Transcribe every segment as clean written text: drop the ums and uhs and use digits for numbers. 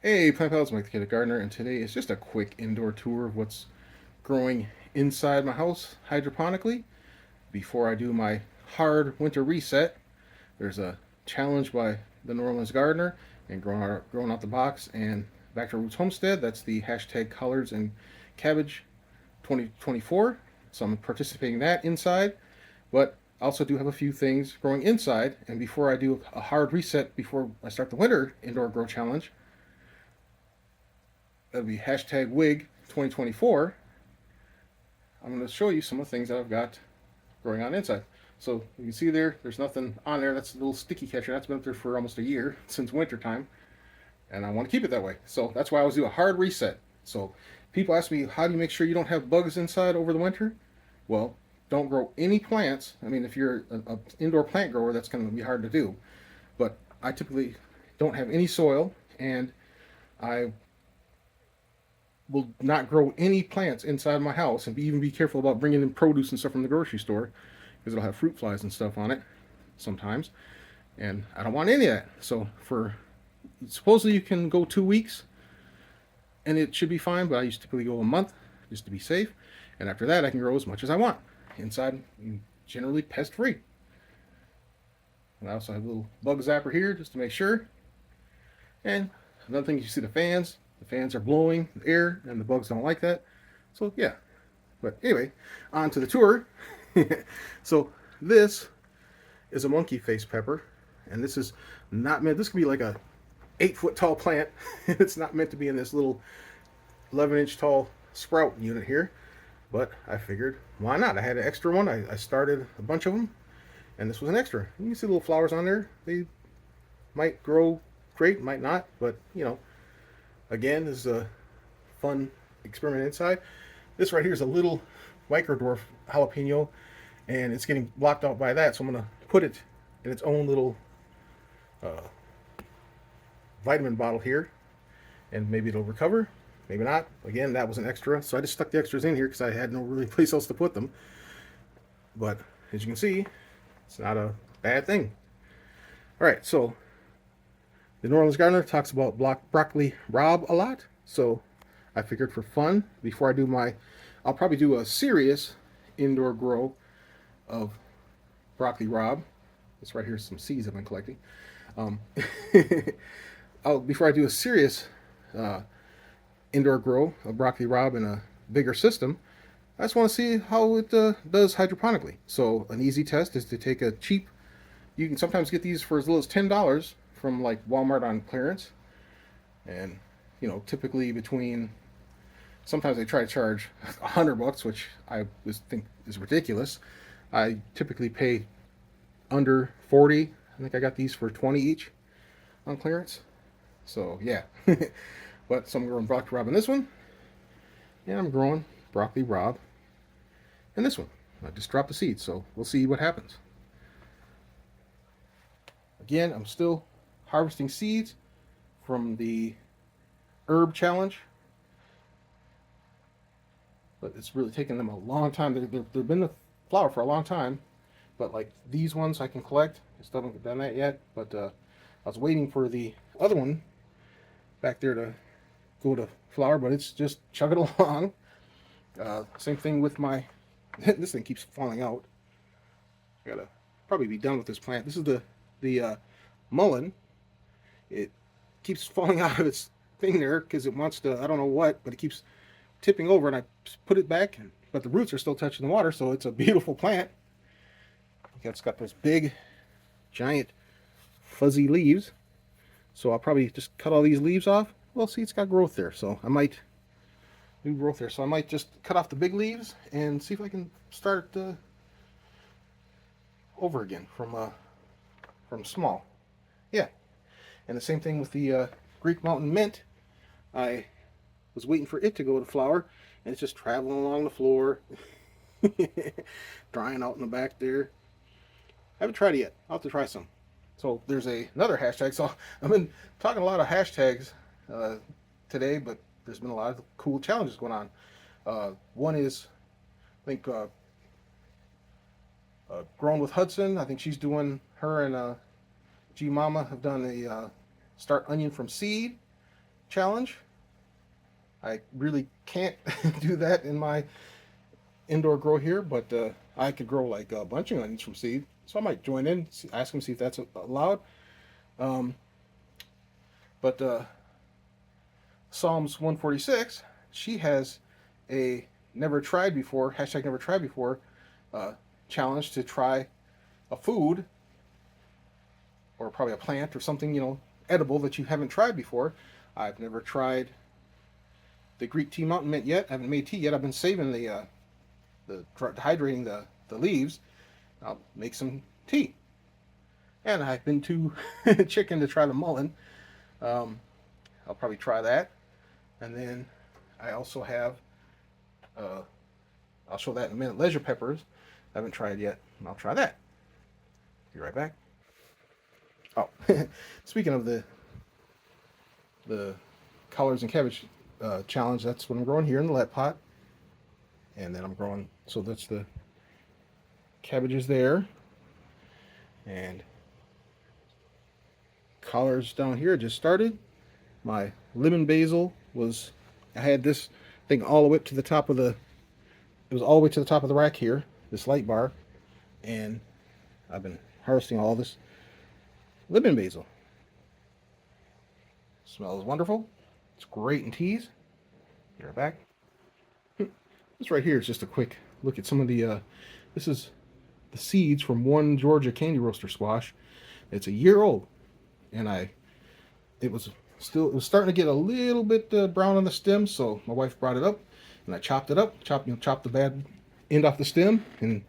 Hey, Plant Pals, Mike the Kid Gardener, and today is just a quick indoor tour of what's growing inside my house hydroponically. Before I do my hard winter reset, there's a challenge by the New Orleans Gardener and growing out the box and Back to Roots Homestead. That's the hashtag collards and cabbage 2024. So I'm participating in that inside, but I also do have a few things growing inside. And before I do a hard reset before I start the winter indoor grow challenge, that'll be hashtag WIG 2024. I'm going to show you some of the things that I've got growing on inside. So you can see there's nothing on there. That's a little sticky catcher. That's been up there for almost a year since winter time, and I want to keep it that way. So that's why I always do a hard reset. So people ask me, how do you make sure you don't have bugs inside over the winter? Well, don't grow any plants. I mean, if you're an indoor plant grower, that's going to be hard to do. But I typically don't have any soil, and I will not grow any plants inside my house, and even be careful about bringing in produce and stuff from the grocery store because it'll have fruit flies and stuff on it sometimes, and I don't want any of that. So for supposedly you can go 2 weeks and it should be fine, but I used to typically go a month just to be safe, and after that I can grow as much as I want inside, generally pest free. And I also have a little bug zapper here just to make sure. And another thing, you see the fans. The fans are blowing air, and the bugs don't like that. So yeah. But anyway, on to the tour. So this is a monkey face pepper, and this is not meant. This could be like a 8-foot tall plant. It's not meant to be in this little 11-inch tall sprout unit here. But I figured, why not? I had an extra one. I started a bunch of them, and this was an extra. You can see little flowers on there. They might grow great, might not, but again, this is a fun experiment inside. This right here is a little microdwarf jalapeno, and it's getting blocked out by that, so I'm going to put it in its own little vitamin bottle here, and maybe it'll recover, maybe not. Again, that was an extra, so I just stuck the extras in here because I had no really place else to put them. But as you can see, it's not a bad thing. All right, so the New Orleans Gardener talks about broccoli rabe a lot, so I figured for fun, before I do I'll probably do a serious indoor grow of broccoli rabe. This right here is some seeds I've been collecting. Before I do a serious indoor grow of broccoli rabe in a bigger system, I just want to see how it does hydroponically. So an easy test is to take a cheap, you can sometimes get these for as little as $10 from like Walmart on clearance, and typically sometimes they try to charge $100, which I think is ridiculous. I typically pay under 40. I think I got these for 20 each on clearance. So yeah. But so I'm growing broccoli rabe in this one, and I'm growing broccoli rabe in this one. I just dropped the seeds, so we'll see what happens. Again, I'm still harvesting seeds from the herb challenge, but it's really taken them a long time. They've been the flower for a long time, but like these ones I can collect. I still haven't done that yet, but I was waiting for the other one back there to go to flower, but it's just chugging along. Same thing with my this thing keeps falling out. I gotta probably be done with this plant. This is the mullein. It keeps falling out of its thing there because it wants to, I don't know what, but it keeps tipping over, and I put it back, but the roots are still touching the water, so it's a beautiful plant. It's got those big, giant, fuzzy leaves. So I'll probably just cut all these leaves off. Well, see, it's got growth there, so I might new growth there. So I might just cut off the big leaves and see if I can start over again from small. Yeah. And the same thing with the Greek Mountain Mint. I was waiting for it to go to flower, and it's just traveling along the floor, drying out in the back there. I haven't tried it yet. I'll have to try some. So there's another hashtag. So I've been talking a lot of hashtags today, but there's been a lot of cool challenges going on. One is, I think, Grown with Hudson. I think she's doing, her and G Mama have done a Start Onion from Seed challenge. I really can't do that in my indoor grow here, but I could grow like bunching onions from seed. So I might join in, ask them, see if that's allowed. Um, but Psalms 146, she has a never tried before, hashtag never tried before, challenge to try a food or probably a plant or something, you know, edible that you haven't tried before. I've never tried the Greek tea mountain mint yet. I haven't made tea yet. I've been saving the dehydrating the leaves. I'll make some tea. And I've been too chicken to try the mullein. I'll probably try that. And then I also have, I'll show that in a minute, leisure peppers. I haven't tried yet, and I'll try that. Be right back. Oh, speaking of the collards and cabbage challenge, that's what I'm growing here in the lead pot. And then I'm growing, so that's the cabbages there. And collards down here just started. My lemon basil was, I had this thing all the way up to the top of the, it was all the way to the top of the rack here, this light bar. And I've been harvesting all this lemon basil. Smells wonderful. It's great in teas. Be right back. This right here is just a quick look at some of the, this is the seeds from one Georgia candy roaster squash. It's a year old, and it was starting to get a little bit brown on the stem, so my wife brought it up, and I chopped it up, chopped the bad end off the stem, and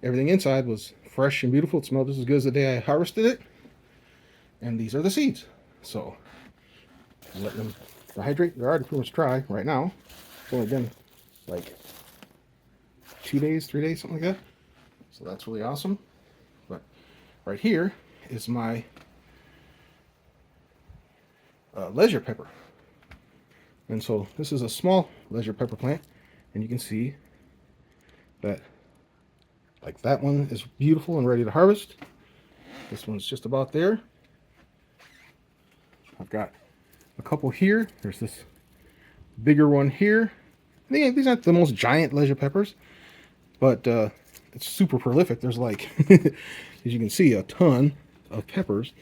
everything inside was fresh and beautiful. It smelled just as good as the day I harvested it. And these are the seeds. So I'm letting them dehydrate. They're already pretty much dry right now. It's only been like 2 days, 3 days, something like that. So that's really awesome. But right here is my leisure pepper. And so this is a small leisure pepper plant, and you can see that like that one is beautiful and ready to harvest. This one's just about there. I've got a couple here. There's this bigger one here. These aren't the most giant leisure peppers, but it's super prolific. There's like, as you can see, a ton of peppers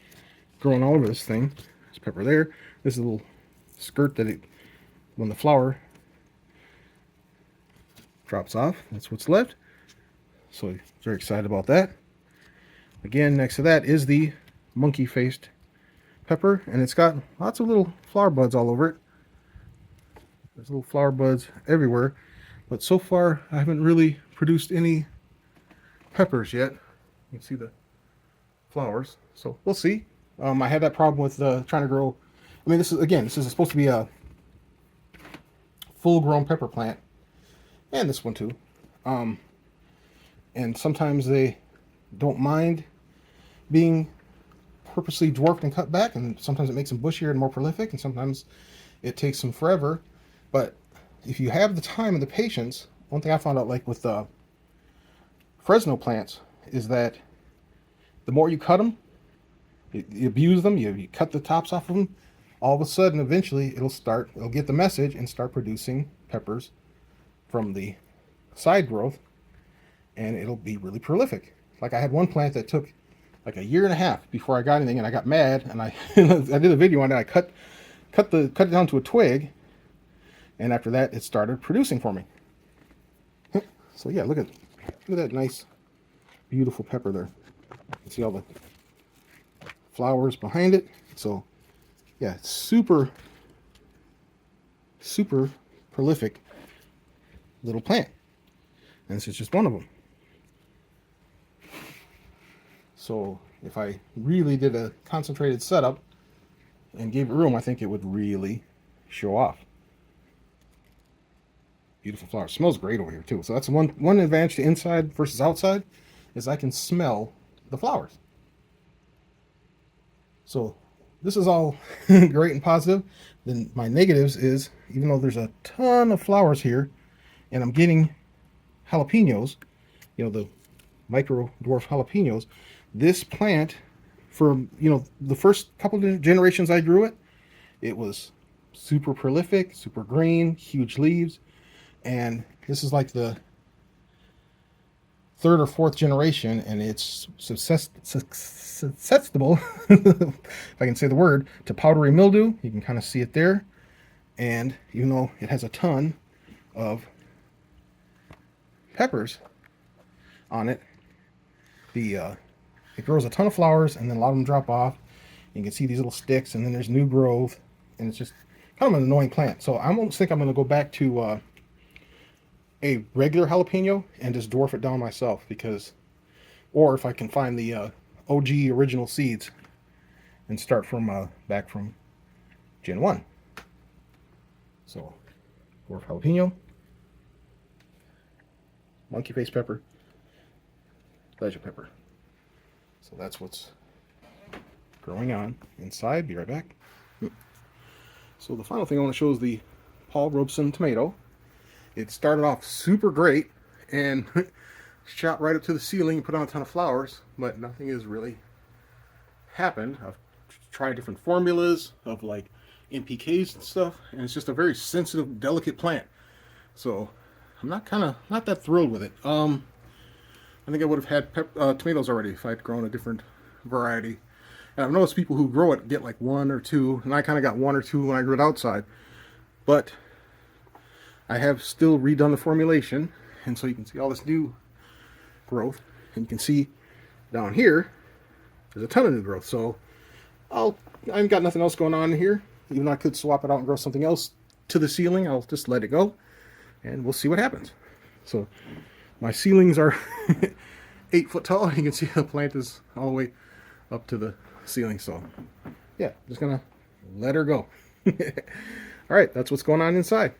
growing all over this thing. There's pepper there. This is a little skirt that when the flower drops off, that's what's left. So very excited about that. Again, next to that is the monkey-faced pepper, and it's got lots of little flower buds all over it. There's little flower buds everywhere, but so far I haven't really produced any peppers yet. You can see the flowers, so we'll see. I had that problem with trying to grow. I mean, this is supposed to be a full-grown pepper plant, and this one too. And sometimes they don't mind being purposely dwarfed and cut back, and sometimes it makes them bushier and more prolific, and sometimes it takes them forever. But if you have the time and the patience, one thing I found out, like with Fresno plants, is that the more you cut them, you abuse them, you cut the tops off of them, all of a sudden, eventually, it'll get the message and start producing peppers from the side growth, and it'll be really prolific. Like I had one plant that took like a year and a half before I got anything, and I got mad, and I I did a video on it. I cut it down to a twig, and after that it started producing for me. So yeah, look at that nice beautiful pepper there. You can see all the flowers behind it. So yeah, it's super prolific little plant, and this is just one of them. So if I really did a concentrated setup and gave it room, I think it would really show off. Beautiful flowers. Smells great over here too. So that's one advantage to inside versus outside, is I can smell the flowers. So this is all great and positive. Then my negatives is, even though there's a ton of flowers here, and I'm getting jalapenos, the micro dwarf jalapenos, this plant, for the first couple of generations I grew it, it was super prolific, super green, huge leaves. And this is like the third or fourth generation, and it's susceptible, if I can say the word, to powdery mildew. You can kind of see it there. And even though it has a ton of peppers on it, it grows a ton of flowers, and then a lot of them drop off. You can see these little sticks, and then there's new growth, and it's just kind of an annoying plant. So I almost think I'm going to go back to a regular jalapeno and just dwarf it down myself, because, or if I can find the OG original seeds and start from back from Gen 1. So dwarf jalapeno, monkey face pepper, pleasure pepper. So that's what's growing on inside. Be right back. So the final thing I want to show is the Paul Robeson tomato. It started off super great and shot right up to the ceiling and put on a ton of flowers, but nothing has really happened. I've tried different formulas of like NPKs and stuff, and it's just a very sensitive, delicate plant. So I'm not that thrilled with it. I think I would have had tomatoes already if I'd grown a different variety. And I've noticed people who grow it get like 1 or 2, and I kind of got 1 or 2 when I grew it outside. But I have still redone the formulation, and so you can see all this new growth, and you can see down here there's a ton of new growth. So I've got nothing else going on here. Even though I could swap it out and grow something else to the ceiling, I'll just let it go, and we'll see what happens. So my ceilings are 8 foot tall. You can see the plant is all the way up to the ceiling. So yeah, just gonna let her go. All right, that's what's going on inside.